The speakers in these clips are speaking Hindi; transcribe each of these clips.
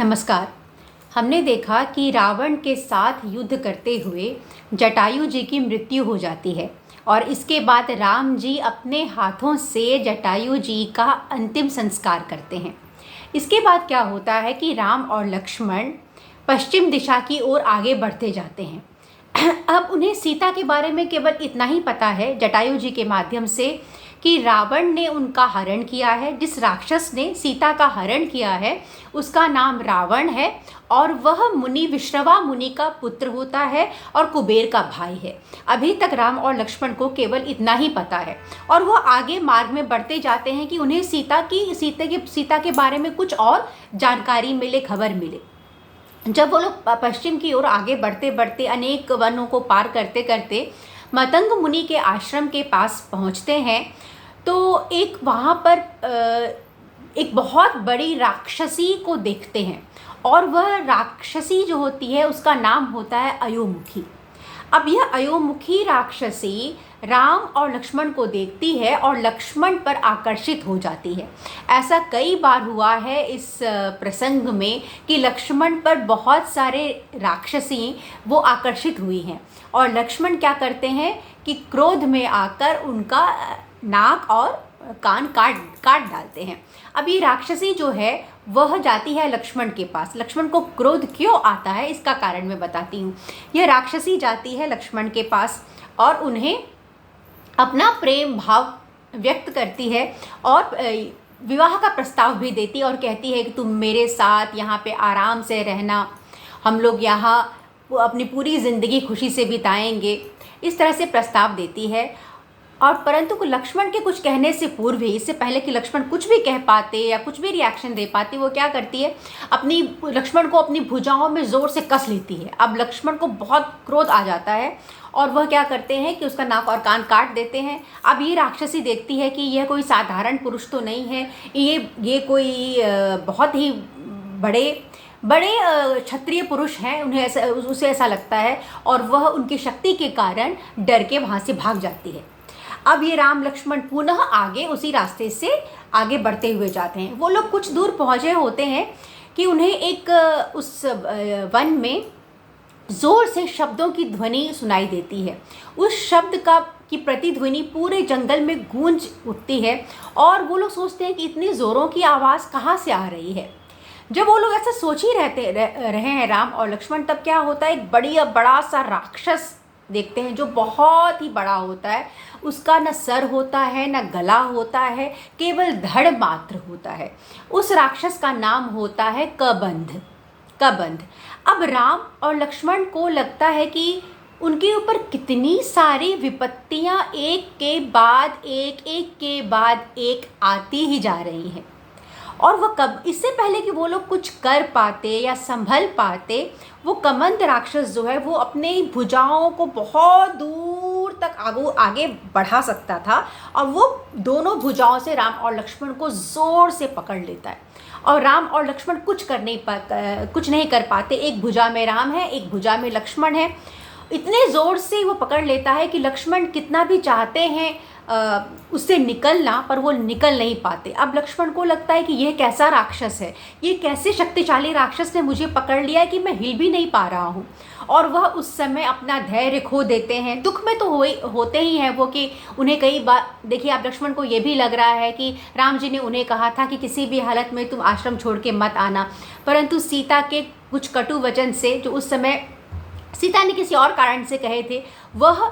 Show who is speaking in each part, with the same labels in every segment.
Speaker 1: नमस्कार। हमने देखा कि रावण के साथ युद्ध करते हुए जटायु जी की मृत्यु हो जाती है और इसके बाद राम जी अपने हाथों से जटायु जी का अंतिम संस्कार करते हैं। इसके बाद क्या होता है कि राम और लक्ष्मण पश्चिम दिशा की ओर आगे बढ़ते जाते हैं। अब उन्हें सीता के बारे में केवल इतना ही पता है जटायु जी के माध्यम से कि रावण ने उनका हरण किया है। जिस राक्षस ने सीता का हरण किया है उसका नाम रावण है और वह मुनि विश्रवा मुनि का पुत्र होता है और कुबेर का भाई है। अभी तक राम और लक्ष्मण को केवल इतना ही पता है और वो आगे मार्ग में बढ़ते जाते हैं कि उन्हें सीता के बारे में कुछ और जानकारी मिले, खबर मिले। जब वो लोग पश्चिम की ओर आगे बढ़ते बढ़ते अनेक वनों को पार करते करते मतंग मुनि के आश्रम के पास पहुंचते हैं तो एक वहाँ पर एक बहुत बड़ी राक्षसी को देखते हैं और वह राक्षसी जो होती है उसका नाम होता है अयोमुखी। अब यह अयोमुखी राक्षसी राम और लक्ष्मण को देखती है और लक्ष्मण पर आकर्षित हो जाती है। ऐसा कई बार हुआ है इस प्रसंग में कि लक्ष्मण पर बहुत सारे राक्षसी वो आकर्षित हुई हैं और लक्ष्मण क्या करते हैं कि क्रोध में आकर उनका नाक और कान काट डालते हैं। अब ये राक्षसी जो है वह जाती है लक्ष्मण के पास। लक्ष्मण को क्रोध क्यों आता है इसका कारण मैं बताती हूँ। यह राक्षसी जाती है लक्ष्मण के पास और उन्हें अपना प्रेम भाव व्यक्त करती है और विवाह का प्रस्ताव भी देती है और कहती है कि तुम मेरे साथ यहाँ पे आराम से रहना, हम लोग यहाँ अपनी पूरी ज़िंदगी खुशी से बिताएंगे, इस तरह से प्रस्ताव देती है। और परंतु लक्ष्मण के कुछ कहने से पूर्व ही, इससे पहले कि लक्ष्मण कुछ भी कह पाते या कुछ भी रिएक्शन दे पाते, वो क्या करती है, लक्ष्मण को अपनी भुजाओं में ज़ोर से कस लेती है। अब लक्ष्मण को बहुत क्रोध आ जाता है और वह क्या करते हैं कि उसका नाक और कान काट देते हैं। अब ये राक्षसी देखती है कि यह कोई साधारण पुरुष तो नहीं है, ये कोई बहुत ही बड़े क्षत्रिय पुरुष हैं, उसे ऐसा लगता है और वह उनकी शक्ति के कारण डर के वहाँ से भाग जाती है। अब ये राम लक्ष्मण पुनः आगे उसी रास्ते से आगे बढ़ते हुए जाते हैं। वो लोग कुछ दूर पहुँचे होते हैं कि उन्हें एक उस वन में ज़ोर से शब्दों की ध्वनि सुनाई देती है। उस शब्द की प्रतिध्वनि पूरे जंगल में गूंज उठती है और वो लोग सोचते हैं कि इतनी ज़ोरों की आवाज़ कहाँ से आ रही है। जब वो लोग ऐसा सोच ही रहे हैं राम और लक्ष्मण, तब क्या होता है, एक बड़ा सा राक्षस देखते हैं जो बहुत ही बड़ा होता है। उसका न सर होता है न गला होता है, केवल धड़ मात्र होता है। उस राक्षस का नाम होता है कबंध। अब राम और लक्ष्मण को लगता है कि उनके ऊपर कितनी सारी विपत्तियां एक के बाद एक आती ही जा रही हैं और वह इससे पहले कि वो लोग कुछ कर पाते या संभल पाते, वो कबंध राक्षस जो है वो अपने भुजाओं को बहुत दूर तक आगे बढ़ा सकता था और वो दोनों भुजाओं से राम और लक्ष्मण को ज़ोर से पकड़ लेता है और राम और लक्ष्मण कुछ नहीं कर पाते। एक भुजा में राम है, एक भुजा में लक्ष्मण है। इतने ज़ोर से वो पकड़ लेता है कि लक्ष्मण कितना भी चाहते हैं उससे निकलना, पर वो निकल नहीं पाते। अब लक्ष्मण को लगता है कि यह कैसा राक्षस है, ये कैसे शक्तिशाली राक्षस ने मुझे पकड़ लिया है कि मैं हिल भी नहीं पा रहा हूँ। और वह उस समय अपना धैर्य खो देते हैं। दुख में तो होते ही हैं वो कि उन्हें कई बार, देखिए आप लक्ष्मण को ये भी लग रहा है कि राम जी ने उन्हें कहा था कि किसी भी हालत में तुम आश्रम छोड़ के मत आना, परंतु सीता के कुछ कटु वचन से, जो उस समय सीता ने किसी और कारण से कहे थे, वह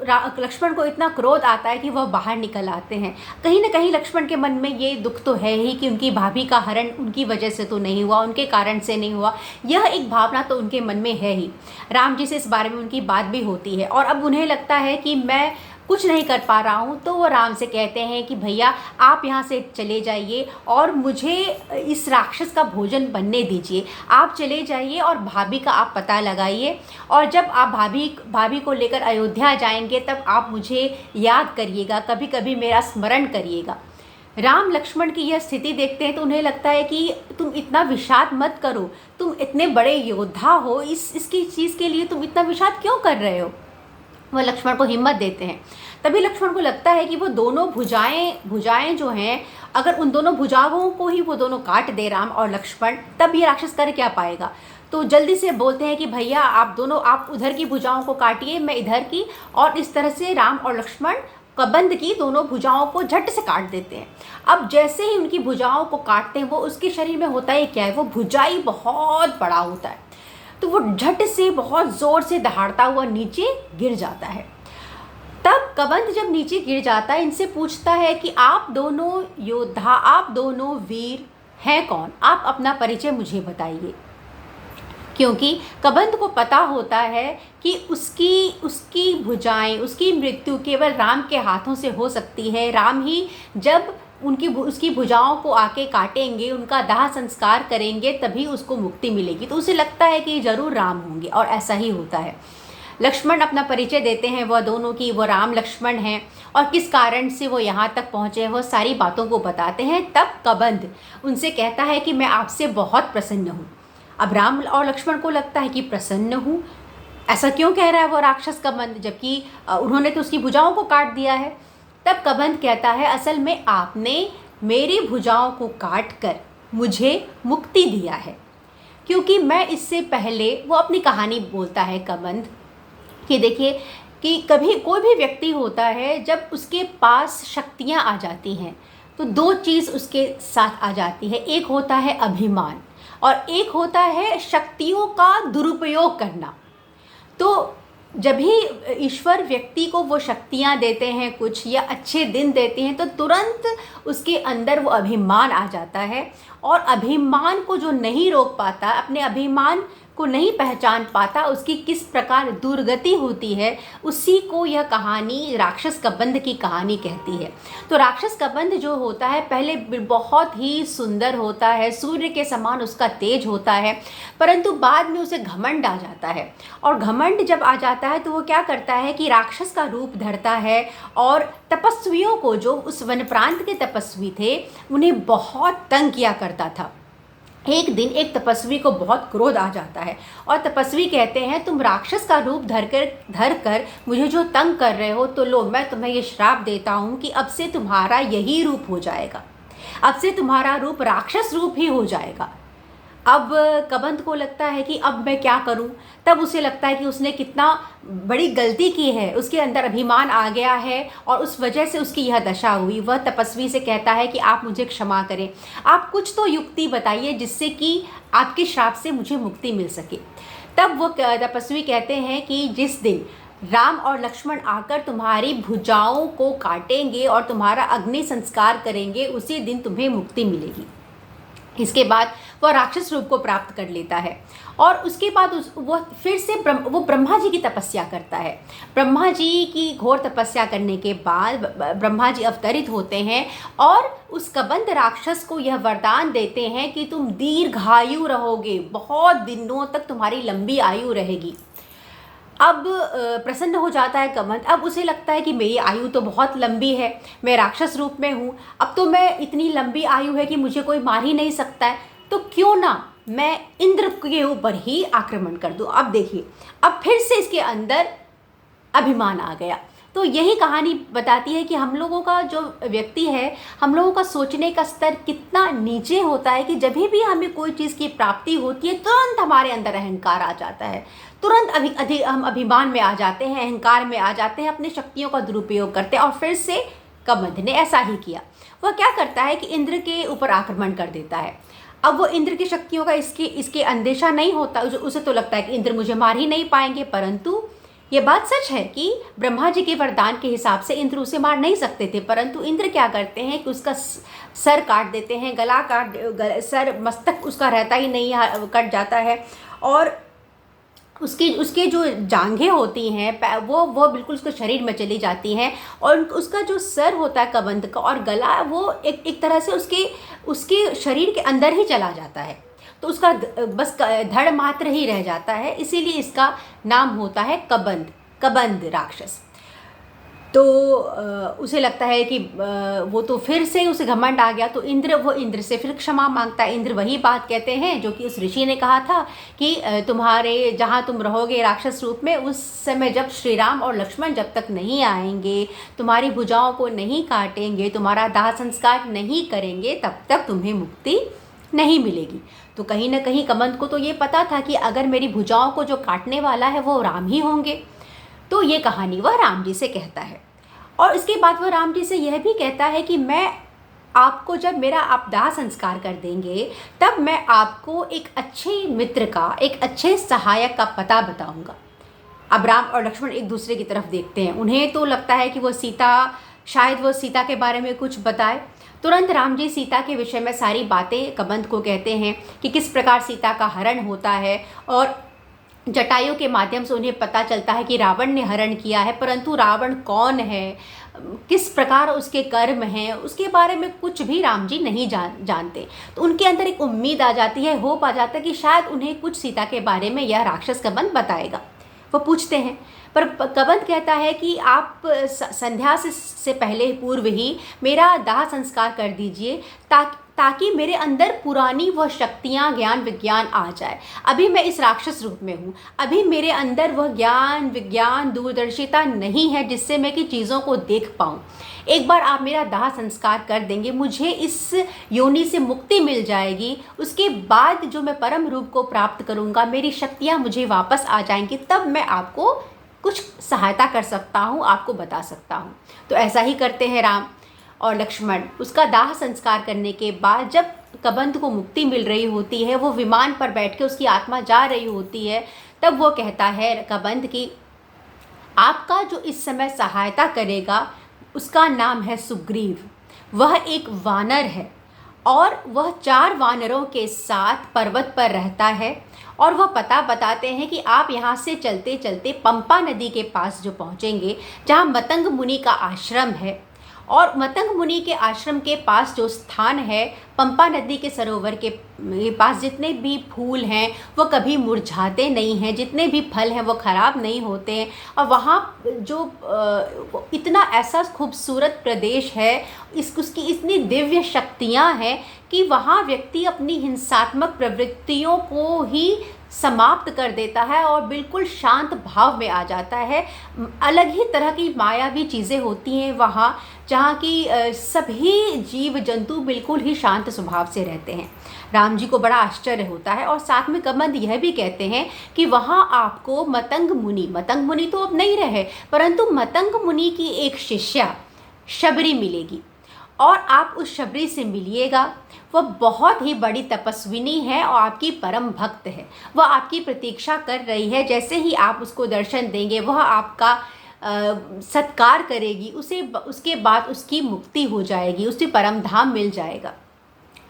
Speaker 1: लक्ष्मण को इतना क्रोध आता है कि वह बाहर निकल आते हैं। कहीं ना कहीं लक्ष्मण के मन में ये दुख तो है ही कि उनकी भाभी का हरण उनकी वजह से तो नहीं हुआ, उनके कारण से नहीं हुआ। यह एक भावना तो उनके मन में है ही। राम जी से इस बारे में उनकी बात भी होती है और अब उन्हें लगता है कि मैं कुछ नहीं कर पा रहा हूँ, तो वो राम से कहते हैं कि भैया आप यहाँ से चले जाइए और मुझे इस राक्षस का भोजन बनने दीजिए। आप चले जाइए और भाभी का आप पता लगाइए और जब आप भाभी को लेकर अयोध्या जाएंगे तब आप मुझे याद करिएगा, कभी कभी मेरा स्मरण करिएगा। राम लक्ष्मण की यह स्थिति देखते हैं तो उन्हें लगता है कि तुम इतना विषाद मत करो, तुम इतने बड़े योद्धा हो, इसकी चीज़ के लिए तुम इतना विषाद क्यों कर रहे हो। वह लक्ष्मण को हिम्मत देते हैं। तभी लक्ष्मण को लगता है कि वो दोनों भुजाएं जो हैं अगर उन दोनों भुजाओं को ही वो दोनों काट दे राम और लक्ष्मण, तब ये राक्षस कर क्या पाएगा। तो जल्दी से बोलते हैं कि भैया आप दोनों, आप उधर की भुजाओं को काटिए, मैं इधर की, और इस तरह से राम और लक्ष्मण कबंध की दोनों भुजाओं को झट से काट देते हैं। अब जैसे ही उनकी भुजाओं को काटते हैं, वो उसके शरीर में होता है क्या है, वो भुजाई बहुत बड़ा होता है, तो वो झट से बहुत ज़ोर से दहाड़ता हुआ नीचे गिर जाता है। तब कबंध जब नीचे गिर जाता है, इनसे पूछता है कि आप दोनों योद्धा, आप दोनों वीर हैं कौन, आप अपना परिचय मुझे बताइए। क्योंकि कबंध को पता होता है कि उसकी भुजाएं, उसकी मृत्यु केवल राम के हाथों से हो सकती है। राम ही जब उसकी भुजाओं को आके काटेंगे, उनका दाह संस्कार करेंगे, तभी उसको मुक्ति मिलेगी। तो उसे लगता है कि ज़रूर राम होंगे, और ऐसा ही होता है। लक्ष्मण अपना परिचय देते हैं वह दोनों की, वो राम लक्ष्मण हैं, और किस कारण से वो यहाँ तक पहुँचे हैं, वो सारी बातों को बताते हैं। तब कबंध उनसे कहता है कि मैं आपसे बहुत प्रसन्न हूँ। अब राम और लक्ष्मण को लगता है कि प्रसन्न हूँ, ऐसा क्यों कह रहा है वो राक्षस कबंध, जबकि उन्होंने तो उसकी भुजाओं को काट दिया है। तब कबंध कहता है, असल में आपने मेरी भुजाओं को काट कर मुझे मुक्ति दिया है, क्योंकि मैं इससे पहले, वो अपनी कहानी बोलता है कबंध कि देखिए कि कभी कोई भी व्यक्ति होता है, जब उसके पास शक्तियाँ आ जाती हैं तो दो चीज़ उसके साथ आ जाती है, एक होता है अभिमान और एक होता है शक्तियों का दुरुपयोग करना। तो जब भी ईश्वर व्यक्ति को वो शक्तियाँ देते हैं कुछ, या अच्छे दिन देते हैं, तो तुरंत उसके अंदर वो अभिमान आ जाता है, और अभिमान को जो नहीं रोक पाता, अपने अभिमान को नहीं पहचान पाता, उसकी किस प्रकार दुर्गति होती है, उसी को यह कहानी राक्षस कबंध की कहानी कहती है। तो राक्षस कबंध जो होता है, पहले बहुत ही सुंदर होता है, सूर्य के समान उसका तेज होता है, परंतु बाद में उसे घमंड आ जाता है, और घमंड जब आ जाता है तो वो क्या करता है कि राक्षस का रूप धरता है, और तपस्वियों को, जो उस वन प्रांत के तपस्वी थे, उन्हें बहुत तंग किया करता था। एक दिन एक तपस्वी को बहुत क्रोध आ जाता है, और तपस्वी कहते हैं, तुम राक्षस का रूप धर कर मुझे जो तंग कर रहे हो, तो लो, मैं तुम्हें ये श्राप देता हूँ कि अब से तुम्हारा यही रूप हो जाएगा, अब से तुम्हारा रूप राक्षस रूप ही हो जाएगा। अब कबंध को लगता है कि अब मैं क्या करूं। तब उसे लगता है कि उसने कितना बड़ी गलती की है, उसके अंदर अभिमान आ गया है, और उस वजह से उसकी यह दशा हुई। वह तपस्वी से कहता है कि आप मुझे क्षमा करें, आप कुछ तो युक्ति बताइए जिससे कि आपके श्राप से मुझे मुक्ति मिल सके। तब वो तपस्वी कहते हैं कि जिस दिन राम और लक्ष्मण आकर तुम्हारी भुजाओं को काटेंगे और तुम्हारा अग्नि संस्कार करेंगे, उसी दिन तुम्हें मुक्ति मिलेगी। इसके बाद वह राक्षस रूप को प्राप्त कर लेता है, और उसके बाद वो फिर से वो ब्रह्मा जी की तपस्या करता है। ब्रह्मा जी की घोर तपस्या करने के बाद ब्रह्मा जी अवतरित होते हैं, और उस कबंध राक्षस को यह वरदान देते हैं कि तुम दीर्घायु रहोगे, बहुत दिनों तक तुम्हारी लंबी आयु रहेगी। अब प्रसन्न हो जाता है कबंध। अब उसे लगता है कि मेरी आयु तो बहुत लंबी है, मैं राक्षस रूप में हूँ, अब तो मैं इतनी लंबी आयु है कि मुझे कोई मार ही नहीं सकता है, तो क्यों ना मैं इंद्र के ऊपर ही आक्रमण कर दूँ। अब देखिए, अब फिर से इसके अंदर अभिमान आ गया। तो यही कहानी बताती है कि हम लोगों का जो व्यक्ति है, हम लोगों का सोचने का स्तर कितना नीचे होता है कि जब भी हमें कोई चीज़ की प्राप्ति होती है, तुरंत हमारे अंदर अहंकार आ जाता है, तुरंत हम अभिमान में आ जाते हैं, अहंकार में आ जाते हैं, अपनी शक्तियों का दुरुपयोग करते हैं। और फिर से कबंध ने ऐसा ही किया। वह क्या करता है कि इंद्र के ऊपर आक्रमण कर देता है। अब वो इंद्र की शक्तियों का इसके अंदेशा नहीं होता, उसे तो लगता है कि इंद्र मुझे मार ही नहीं पाएंगे, परंतु ये बात सच है कि ब्रह्मा जी के वरदान के हिसाब से इंद्र उसे मार नहीं सकते थे, परंतु इंद्र क्या करते हैं कि उसका सर काट देते हैं, गला सर मस्तक उसका रहता ही नहीं, कट जाता है, और उसके जो जांघें होती हैं वो बिल्कुल उसके शरीर में चली जाती हैं, और उसका जो सर होता है कबंध का और गला, वो एक तरह से उसके शरीर के अंदर ही चला जाता है। तो उसका बस धड़ मात्र ही रह जाता है, इसीलिए इसका नाम होता है कबंध राक्षस। तो उसे लगता है कि वो तो फिर से उसे घमंड आ गया। तो इंद्र से फिर क्षमा मांगता है। इंद्र वही बात कहते हैं जो कि उस ऋषि ने कहा था कि तुम्हारे जहाँ तुम रहोगे राक्षस रूप में, उस समय जब श्री राम और लक्ष्मण जब तक नहीं आएंगे, तुम्हारी भुजाओं को नहीं काटेंगे, तुम्हारा दाह संस्कार नहीं करेंगे, तब तक तुम्हें मुक्ति नहीं मिलेगी। तो कहीं ना कहीं कबंध को तो ये पता था कि अगर मेरी भुजाओं को जो काटने वाला है वो राम ही होंगे। तो ये कहानी वह राम जी से कहता है। और इसके बाद वह राम जी से यह भी कहता है कि मैं आपको, जब मेरा आप दाह संस्कार कर देंगे, तब मैं आपको एक अच्छे मित्र का, एक अच्छे सहायक का पता बताऊंगा। अब राम और लक्ष्मण एक दूसरे की तरफ देखते हैं। उन्हें तो लगता है कि शायद वो सीता के बारे में कुछ बताए। तुरंत राम जी सीता के विषय में सारी बातें कबंध को कहते हैं कि किस प्रकार सीता का हरण होता है, और जटायु के माध्यम से उन्हें पता चलता है कि रावण ने हरण किया है, परंतु रावण कौन है, किस प्रकार उसके कर्म हैं, उसके बारे में कुछ भी राम जी नहीं जानते। तो उनके अंदर एक उम्मीद आ जाती है, होप आ जाता है कि शायद उन्हें कुछ सीता के बारे में यह राक्षस कबंध बताएगा। वो पूछते हैं, पर कबंध कहता है कि आप संध्या से पहले पूर्व ही मेरा दाह संस्कार कर दीजिए, ताकि मेरे अंदर पुरानी वह शक्तियाँ, ज्ञान विज्ञान आ जाए। अभी मैं इस राक्षस रूप में हूँ, अभी मेरे अंदर वह ज्ञान विज्ञान दूरदर्शिता नहीं है जिससे मैं कि चीज़ों को देख पाऊँ। एक बार आप मेरा दाह संस्कार कर देंगे, मुझे इस योनि से मुक्ति मिल जाएगी। उसके बाद जो मैं परम रूप को प्राप्त करूँगा, मेरी शक्तियाँ मुझे वापस आ जाएंगी, तब मैं आपको कुछ सहायता कर सकता हूँ, आपको बता सकता हूँ। तो ऐसा ही करते हैं राम और लक्ष्मण। उसका दाह संस्कार करने के बाद जब कबंध को मुक्ति मिल रही होती है, वो विमान पर बैठ के उसकी आत्मा जा रही होती है, तब वो कहता है कबंध कि आपका जो इस समय सहायता करेगा उसका नाम है सुग्रीव। वह एक वानर है और वह 4 वानरों के साथ पर्वत पर रहता है, और वह पता बताते हैं कि आप यहाँ से चलते चलते पंपा नदी के पास जो पहुँचेंगे, जहाँ मतंग मुनि का आश्रम है, और मतंग मुनि के आश्रम के पास जो स्थान है, पंपा नदी के सरोवर के पास जितने भी फूल हैं वो कभी मुरझाते नहीं हैं, जितने भी फल हैं वो ख़राब नहीं होते हैं। और वहाँ जो इतना ऐसा खूबसूरत प्रदेश है, उसकी इतनी दिव्य शक्तियाँ हैं कि वहाँ व्यक्ति अपनी हिंसात्मक प्रवृत्तियों को ही समाप्त कर देता है और बिल्कुल शांत भाव में आ जाता है। अलग ही तरह की मायावी चीज़ें होती हैं वहाँ, जहाँ की सभी जीव जंतु बिल्कुल ही शांत स्वभाव से रहते हैं। राम जी को बड़ा आश्चर्य होता है। और साथ में कबंध यह भी कहते हैं कि वहाँ आपको मतंग मुनि तो अब नहीं रहे, परंतु मतंग मुनि की एक शिष्या शबरी मिलेगी, और आप उस शबरी से मिलिएगा। वह बहुत ही बड़ी तपस्विनी है और आपकी परम भक्त है। वह आपकी प्रतीक्षा कर रही है। जैसे ही आप उसको दर्शन देंगे, वह आपका सत्कार करेगी। उसके बाद उसकी मुक्ति हो जाएगी, उसे परम धाम मिल जाएगा।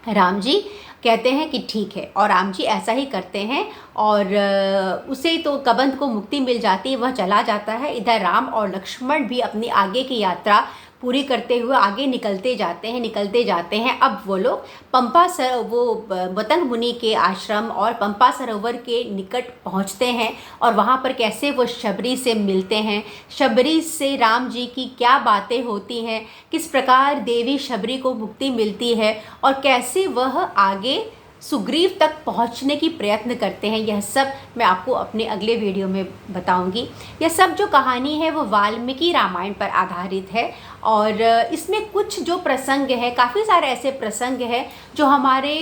Speaker 1: राम जी कहते हैं कि ठीक है, और राम जी ऐसा ही करते हैं, और उसे तो कबंध को मुक्ति मिल जाती है, वह चला जाता है। इधर राम और लक्ष्मण भी अपनी आगे की यात्रा पूरी करते हुए आगे निकलते जाते हैं। अब वो लोग मतंग मुनि के आश्रम और पंपा सरोवर के निकट पहुंचते हैं, और वहां पर कैसे वो शबरी से मिलते हैं, शबरी से राम जी की क्या बातें होती हैं, किस प्रकार देवी शबरी को मुक्ति मिलती है, और कैसे वह आगे सुग्रीव तक पहुंचने की प्रयत्न करते हैं, यह सब मैं आपको अपने अगले वीडियो में बताऊंगी। यह सब जो कहानी है वो वाल्मीकि रामायण पर आधारित है, और इसमें कुछ जो प्रसंग है, काफ़ी सारे ऐसे प्रसंग हैं जो हमारे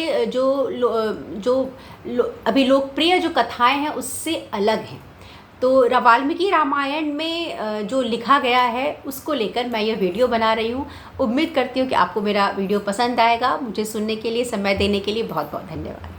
Speaker 1: अभी लोकप्रिय जो कथाएं हैं उससे अलग हैं। तो वाल्मीकि रामायण में जो लिखा गया है उसको लेकर मैं यह वीडियो बना रही हूँ। उम्मीद करती हूँ कि आपको मेरा वीडियो पसंद आएगा। मुझे सुनने के लिए, समय देने के लिए बहुत बहुत धन्यवाद।